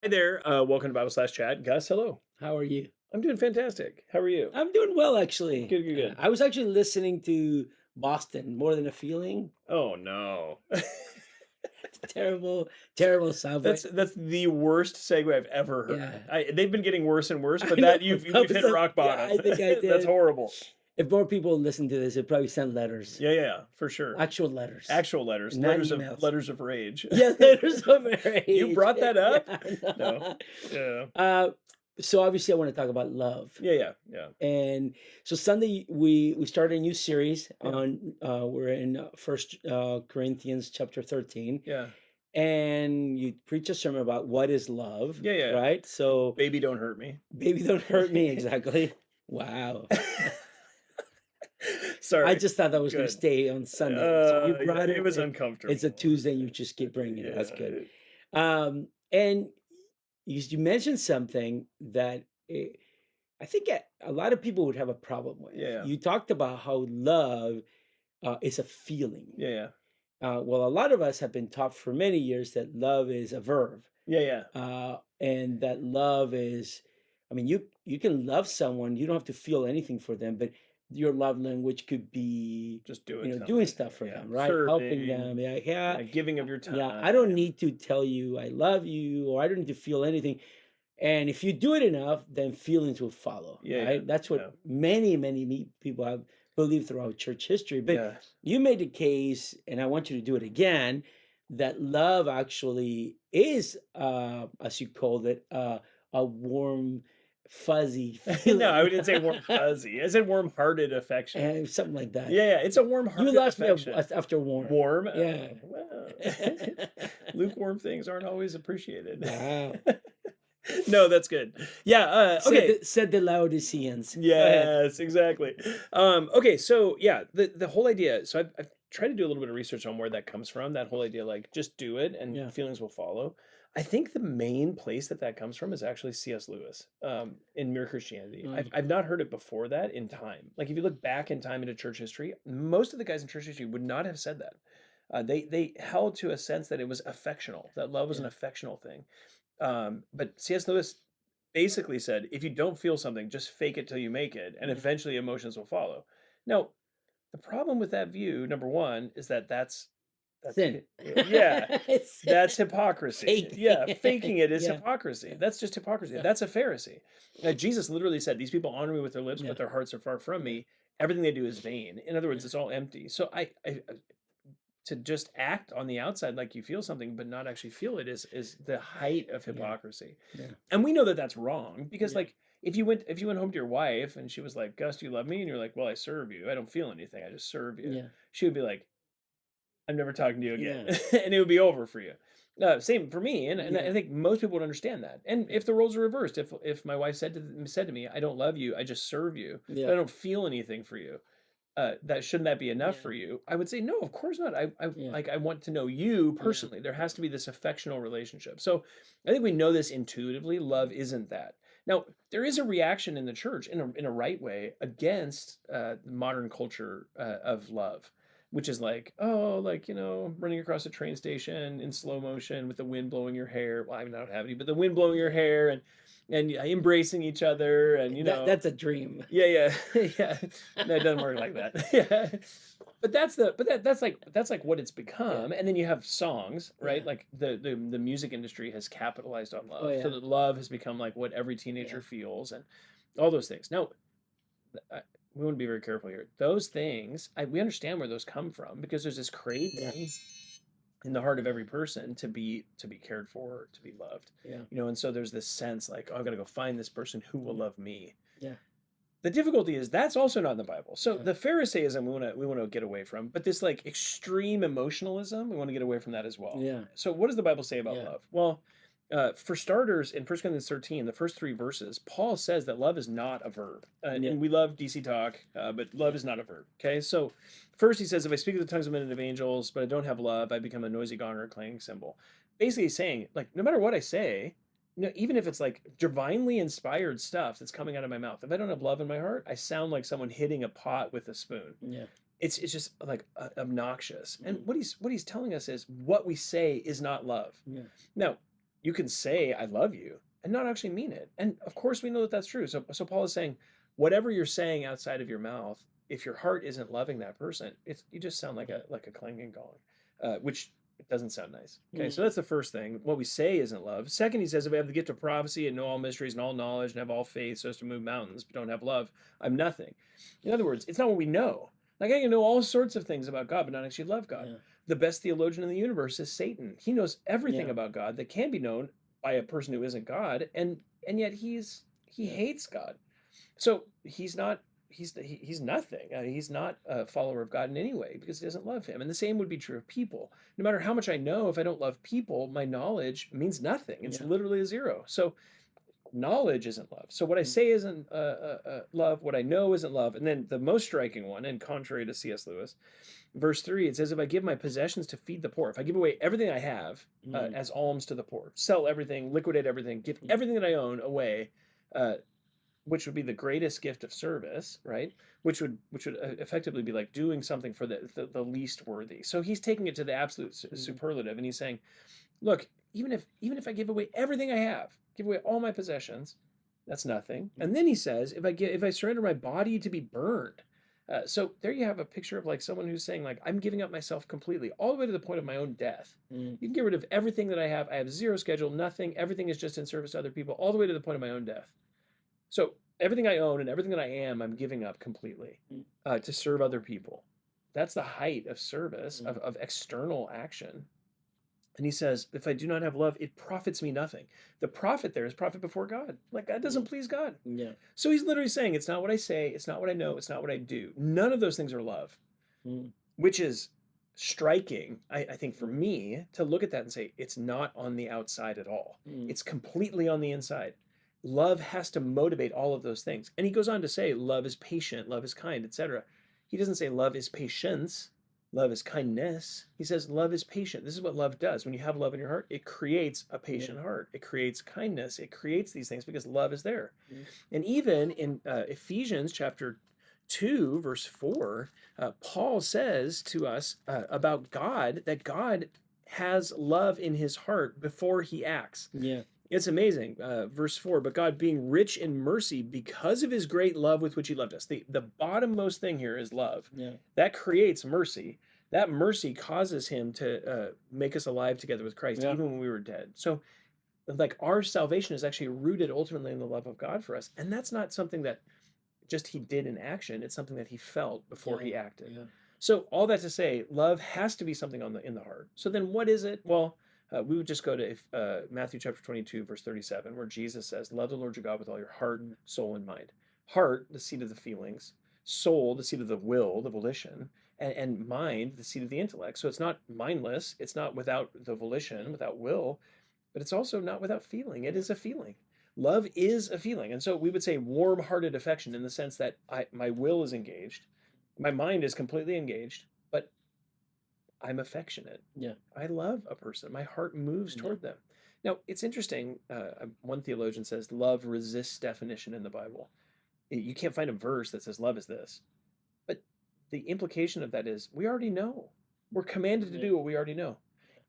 Hi there. Welcome to Bible slash chat. Gus, hello. How are you? I'm doing fantastic. How are you? I'm doing well, actually. Good, good, good. I was actually listening to Boston More Than a Feeling. Oh no. Terrible, terrible subway. That's the worst segue I've ever Yeah, heard. They've been getting worse and worse, I but know. that you've I we've was hit like, rock yeah, bottom. I think I That's did. horrible. If more people listen to this, they'd probably send letters, Yeah, yeah, for sure. actual letters, Actual letters, not letters of emails. letters of rage. Yeah, letters of You rage. brought that Yeah, up? I No. know. Yeah. Uh, so obviously, I want to talk about love. Yeah, yeah, yeah, And so Sunday we started a new series yeah, on we're in First Corinthians chapter 13, yeah, and you preach a sermon about what is love, yeah, yeah. right? So Baby, don't hurt me. baby, don't hurt me, exactly. Wow. I Sorry. just thought that was going to Good. stay on Sunday, so you Yeah, brought it it. was It's a uncomfortable. Tuesday, and you just keep bringing it. That's good. Yeah. And you mentioned something that I think a lot of people would have a problem with. Yeah. You talked about how love is a feeling. Yeah, yeah. Well, a lot of us have been taught for many years that love is a verb, Yeah, yeah. and that love is, I mean, you can love someone, you don't have to feel anything for them, but your love language could be, Just doing doing something. stuff for Yeah. them, right? Helping Serving, them. Yeah, yeah, giving of your yeah. time. I don't Yeah. need to tell you I love you, or I don't need to feel anything. And if you do it enough, then feelings will follow, Yeah, yeah. right? That's what Yeah. many people have believed throughout church history. But Yeah. you made the case, and I want you to do it again, that love actually is, as you called it, a warm, fuzzy No, I feeling, didn't say warm fuzzy. I said warm-hearted affection. and something like that. Yeah, yeah. It's a You warm-hearted lost me affection. after warm. Warm? Yeah. Well, lukewarm things aren't always appreciated. Wow. No, that's good. Yeah, okay. Said the Laodiceans. Go ahead. Yes, exactly. Okay, so yeah, the whole idea. So I've tried to do a little bit of research on where that comes from. That whole idea, like just do it and Yeah. feelings will follow. I think the main place that that comes from is actually C.S. Lewis in Mere Christianity. Mm, I've not heard it before that in time. Like if you look back in time into church history, most of the guys in church history would not have said that. They held to a sense that it was affectional, that love was an yeah. affectional thing. But C.S. Lewis basically said, if you don't feel something, just fake it till you make it, and Yeah. eventually emotions will follow. Now, the problem with that view, number one, is that Sin. yeah, It's that's hypocrisy. fake. Yeah, faking it is Yeah, hypocrisy. yeah, That's just hypocrisy. yeah, That's a Pharisee. Jesus literally said, "These people honor me with their lips, yeah, but their hearts are far from yeah, me. Everything they do is vain." In other words, yeah, it's all empty. So to just act on the outside like you feel something but not actually feel it is the height of yeah, hypocrisy. yeah, And we know that that's wrong because yeah, like if you went home to your wife and she was like, "Gus, do you love me?" and you're like, "Well, I serve you. I don't feel anything. I just serve you." yeah, She would be like, "I'm never talking to you again." yeah, And it would be over for you. Same for me, and yeah, I think most people would understand that. And if the roles are reversed, if my wife said to me, "I don't love you. I just serve you, but yeah, I don't feel anything for you," that shouldn't that be enough yeah, for you? I would say, no, of course not. I yeah, like I want to know you yeah, personally. There has to be this affectional relationship. So I think we know this intuitively. Love isn't that. Now, there is a reaction in the church in a right way against the modern culture of love, which is like, oh, like, running across a train station in slow motion with the wind blowing your hair. Well, I mean, I don't have any, but the wind blowing your hair and embracing each other and That's a dream. yeah, yeah, yeah. No, it doesn't work like that. Yeah. But that's like what it's Yeah, become. And then you have songs, right? yeah, Like the music industry has capitalized on oh love. So yeah, that love has become like what every yeah, teenager feels and all those things. Now, I, we want to be very careful here. Those things, we understand where those come from because there's this yeah, craving in the heart of every person to be cared for, to be loved. yeah, And so there's this sense like, oh, I've got to go find this person who will yeah, love me. yeah, The difficulty is that's also not in the Bible. So yeah, the Pharisaism we want to get away from, but this like extreme emotionalism, we want to get away from that as well. yeah, So what does the Bible say about yeah, love? Well, for starters, in 1 Corinthians 13, the first three verses, Paul says that love is not a verb. yeah, And we love DC talk, but love yeah, is not a verb. Okay, so first he says, if I speak with the tongues of men and of angels, but I don't have love, I become a noisy gong or a clanging cymbal. Basically saying, like, no matter what I say, even if it's like divinely inspired stuff that's coming out of my mouth, if I don't have love in my heart, I sound like someone hitting a pot with a spoon. yeah, It's just like obnoxious. And mm, what he's telling us is what we say is not love. yeah, Now, you can say I love you and not actually mean it. And of course we know that that's true. So Paul is saying whatever you're saying outside of your mouth, if your heart isn't loving that person, it's you just sound Yeah. like a clanging gong, which it doesn't sound nice. Okay, so Mm, that's the first thing. What we say isn't love. Second, he says, if I have the gift of prophecy and know all mysteries and all knowledge and have all faith so as to move mountains, but don't have love, I'm nothing. In other words, it's not what we know. Like I can know all sorts of things about God, but not actually love God. yeah. The best theologian in the universe is Satan. He knows everything Yeah. about God that can be known by a person who isn't God, and yet he Yeah. hates God. So he's not he's nothing. He's not a follower of God in any way because he doesn't love him. And the same would be true of people. No matter how much I know, if I don't love people, my knowledge means nothing. It's Yeah. literally a zero. So knowledge isn't love. So what I Mm, say isn't love. What I know isn't love. And then the most striking one, and contrary to C.S. Lewis, verse 3, it says, if I give my possessions to feed the poor, if I give away everything I have mm, as alms to the poor, sell everything, liquidate everything, give mm, everything that I own away, uh, which would be the greatest gift of service, right? Which would effectively be like doing something for the least worthy. So he's taking it to the absolute mm, superlative, and he's saying, look, even if I give away everything I have, give away all my possessions, that's nothing. mm, And then he says, if I surrender my body to be burned. So there you have a picture of like someone who's saying like I'm giving up myself completely, all the way to the point of my own death. mm, You can get rid of everything that I have. I have zero schedule, nothing. Everything is just in service to other people, all the way to the point of my own death. So everything I own and everything that I am, I'm giving up completely mm, to serve other people. That's the height of service, mm. of external action. And he says, if I do not have love, it profits me nothing. The profit there is profit before God. Like that doesn't Mm, please God. yeah. So he's literally saying, it's not what I say, it's not what I know, it's not what I do. None of those things are love, Mm, which is striking, I think, for mm, me to look at that and say, it's not on the outside at all. mm, It's completely on the inside. Love has to motivate all of those things. And he goes on to say, love is patient, love is kind, etc. He doesn't say love is patience, love is kindness. He says love is patient. This is what love does. When you have love in your heart, it creates a yeah. patient heart, it creates kindness, it creates these things because love is there. Mm, And even in Ephesians chapter 2, verse 4, Paul says to us about God that God has love in his heart before he acts. yeah. It's amazing. Verse 4, but God being rich in mercy because of his great love with which he loved us. The bottommost thing here is love. Yeah. That creates mercy. That mercy causes him to make us alive together with Christ, Yeah. even when we were dead. So like our salvation is actually rooted ultimately in the love of God for us. And that's not something that just he did in action. It's something that he felt before Yeah. he acted. Yeah. So all that to say, love has to be something on the in the heart. So then what is it? Well, we would just go to Matthew chapter 22, verse 37, where Jesus says, love the Lord your God with all your heart, Mm, soul, and mind. Heart, the seat of the feelings, soul, the seat of the will, the volition, and mind, the seat of the intellect. So it's not mindless, it's not without the volition, without will, but it's also not without feeling. It is a feeling. Love is a feeling. And so we would say warm-hearted affection in the sense that my will is engaged, my mind is completely engaged, but I'm affectionate. yeah. I love a person. My heart moves Yeah. toward them. Now, it's interesting. One theologian says love resists definition in the Bible. You can't find a verse that says love is this. But the implication of that is we already know. We're commanded to Yeah. do what we already know.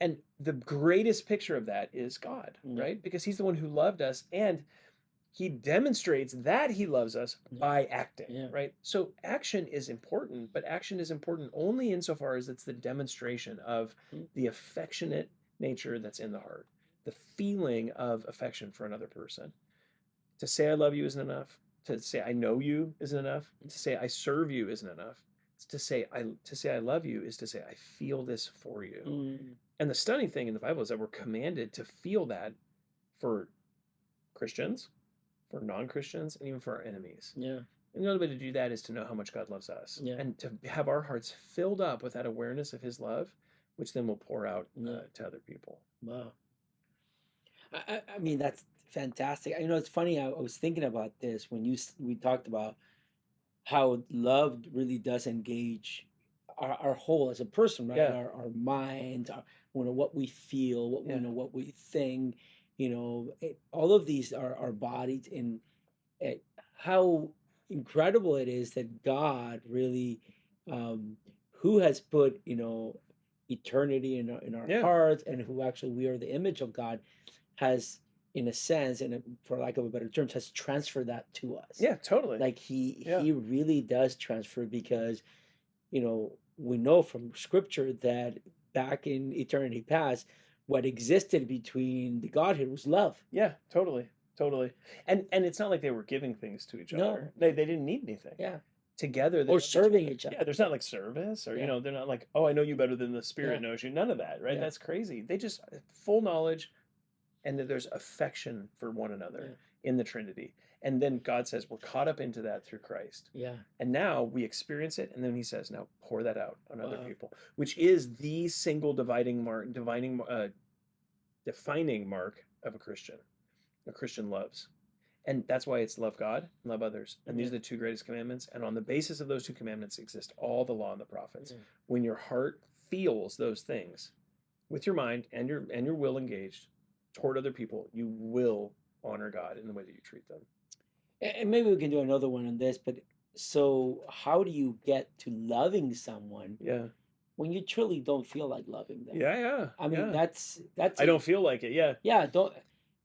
And the greatest picture of that is God, Yeah. right? Because he's the one who loved us and he demonstrates that he loves us Yeah. by acting, Yeah. right? So action is important, but action is important only insofar as it's the demonstration of Mm, the affectionate nature that's in the heart, the feeling of affection for another person. To say I love you isn't enough. To say I know you isn't enough. To say I serve you isn't enough. To say I love you is to say I feel this for you. mm, And the stunning thing in the Bible is that we're commanded to feel that for Christians, for non-Christians, and even for our enemies. yeah. And the only way to do that is to know how much God loves us Yeah. and to have our hearts filled up with that awareness of his love, which then will pour out Yeah. to other people. Wow. I mean, that's fantastic. You know, it's funny. I was thinking about this when we talked about how love really does engage our whole as a person, right? Yeah, Our minds, our, what we feel, yeah, what we think. All of these are our bodies, and uh, how incredible it is that God really, um, who has put eternity in our yeah, hearts, and who actually we are the image of God, has, in a sense, and for lack of a better term, has transferred that to us. Yeah, totally. Like Yeah. he really does transfer because we know from scripture that back in eternity past, what existed between the Godhead was love. Yeah, totally. Totally. And it's not like they were giving things to each other. No, They didn't need anything. yeah, Together they or loved each serving other. each Yeah, other. there's not like service or Yeah, they're not like, "Oh, I know you better than the yeah, spirit knows you." None of that, right? yeah, That's crazy. They just full knowledge and that there's affection for one another yeah, in the Trinity. And then God says we're caught up into that through Christ. yeah. And now we experience it, and then he says, "Now pour that out on other Wow. people," which is the single defining mark of a Christian. A Christian loves. And that's why it's love God and love others. And these Yeah, are the two greatest commandments. And on the basis of those two commandments exist all the law and the prophets. yeah. When your heart feels those things with your mind and your will engaged toward other people, you will honor God in the way that you treat them. And maybe we can do another one on this, but so how do you get to loving someone Yeah. when you truly don't feel like loving them? Yeah, yeah, I mean, yeah. that's I don't feel like it. Yeah. yeah, don't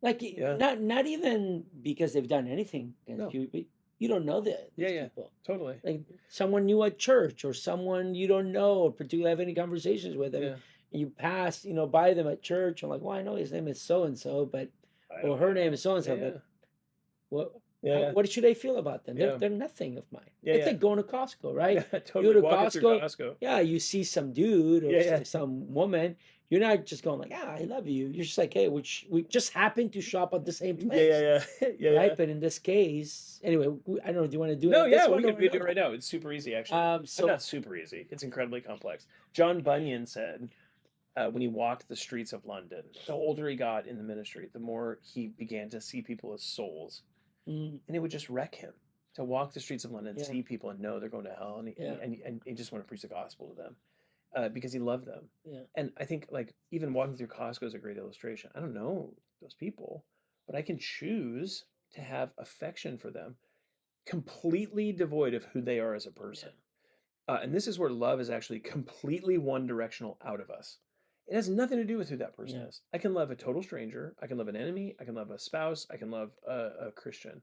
like Yeah. not even because they've done anything against No. you, but you don't know Yeah, these yeah. people. Totally. Like someone new at church or someone you don't know or particularly have any conversations with them. Yeah. And you pass, by them at church. I'm like, well, I know his name is so and so, but I or don't her name know. is so and Yeah, so, yeah. but what Yeah, what should I feel about them? yeah. They're nothing of mine. Yeah, It's yeah. like going to Costco, Yeah, right? You totally. go to Walking through Costco, Costco. yeah, you see some dude or Yeah, yeah. some woman. You're not just going like, I love you. You're just like, hey, which we just happen to shop at the same Yeah, place, yeah, yeah. Yeah, right? yeah. But in this case, anyway, I don't know. Do you want to do No, this yeah, we one could or we do it another right now. It's super easy, actually. one? Not super easy. It's incredibly complex. John Bunyan said when he walked the streets of London, the older he got in the ministry, the more he began to see people as souls, Mm, and it would just wreck him to walk the streets of London, yeah, see people, and know they're going to hell, and yeah, he just want to preach the gospel to them because he loved them. yeah, And I think like even walking through Costco is a great illustration. I don't know those people, but I can choose to have affection for them completely devoid of who they are as a yeah, person. And this is where love is actually completely one directional out of us. It has nothing to do with who that person yeah, is. I can love a total stranger. I can love an enemy. I can love a spouse. I can love a Christian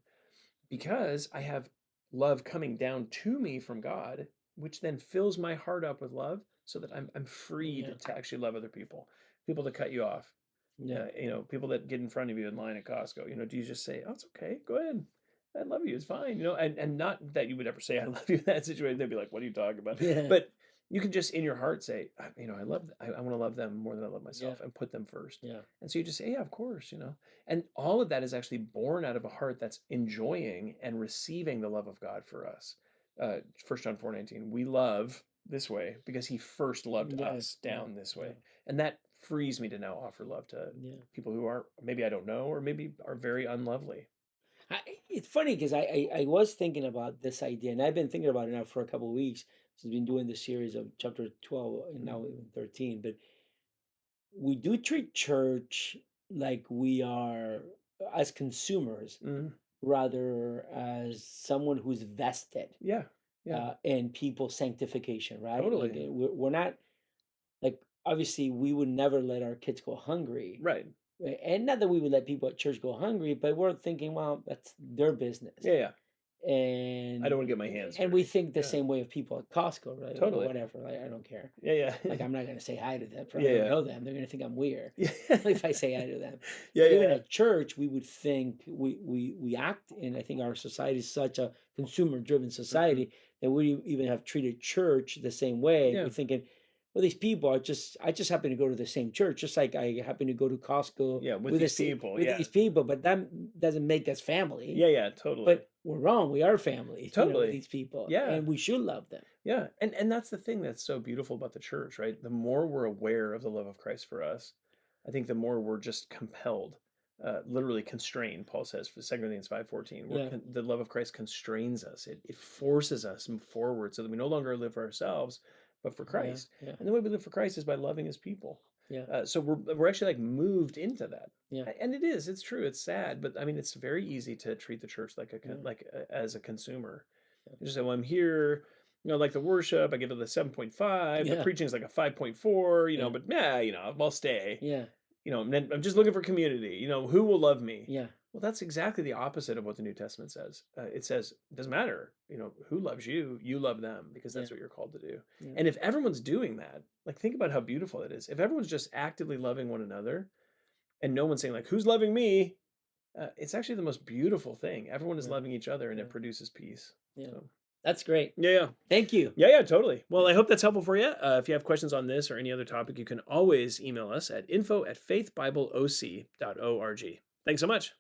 because I have love coming down to me from God, which then fills my heart up with love so that I'm yeah, freed to actually love other people. People that cut you off, yeah, people that get in front of you in line at Costco, do you just say, "Oh, it's okay, go ahead, I love you, it's fine," and not that you would ever say, "I love you" in that situation. They'd be like, "What are you talking about?" yeah, But you can just in your heart say, I want to love them more than I love yeah, myself, and put them first. yeah, And so you just say, "Yeah, of course." And all of that is actually born out of a heart that's enjoying and receiving the love of God for us. 1 John 4:19, we love this way because he first loved yeah, us yeah, down this yeah, way. And that frees me to now offer love to yeah. people who are maybe I don't know or maybe are very unlovely. It's funny because I was thinking about this idea, and I've been thinking about it now for a couple of weeks. So I've been doing this series of chapter 12 and Mhm. now even 13. But we do treat church like we are as consumers Mhm. rather as someone who's vested Yeah. Yeah. in people's sanctification, right? Like Totally. we're not like obviously we would never let our kids go hungry. Right. And not that we would let people at church go hungry, but we're thinking, well, that's their business. Yeah, yeah. I and don't want to get my hands and we dirty. think the Yeah. same way of people at Costco, right? Or Totally. whatever. Like, I don't care. Yeah, yeah. Like I'm not gonna say hi to them. I Yeah, don't yeah. know them. They're gonna think I'm weird Yeah. if I say hi to them. Yeah, But even yeah. at church, we would think we act, and I think our society is such a consumer-driven Mhm. society that we even have treated church the same way. Yeah. We're thinking, well, these people are just I just happen to go to the same church, just like I happen to go to Costco Yeah, with with these people, with yeah. these people, but that doesn't make us family. Yeah, yeah, totally. But we're wrong. We are family, with Totally. these people, Yeah. and we should love them. Yeah, and that's the thing that's so beautiful about the church, right? The more we're aware of the love of Christ for us, I think the more we're just compelled, literally constrained. Paul says for 2 Corinthians 5:14, Yeah, the love of Christ constrains us. It forces us forward so that we no longer live for ourselves, but for yeah, Christ. yeah, And the way we live for Christ is by loving His people. yeah, So we're actually like moved into that. yeah, And it's true, it's sad, but I mean, it's very easy to treat the church like yeah, as a consumer. You just say, well, I'm here, like the worship, I give it a 7.5. The yeah, preaching is like a 5.4, yeah, but yeah, I'll stay. yeah, and then I'm just looking for community. Who will love me? Yeah. Well, that's exactly the opposite of what the New Testament says. It says it doesn't matter, who loves you, you love them because Yeah. that's what you're called to do. Yeah. And if everyone's doing that, like think about how beautiful it is. If everyone's just actively loving one another and no one's saying like, who's loving me? It's actually the most beautiful thing. Everyone is Yeah. loving each other and Yeah. it produces peace. Yeah. So, That's great. yeah, yeah. Thank you. Yeah, yeah, totally. Well, I hope that's helpful for you. If you have questions on this or any other topic, you can always email us at info@faithbibleoc.org. Thanks so much.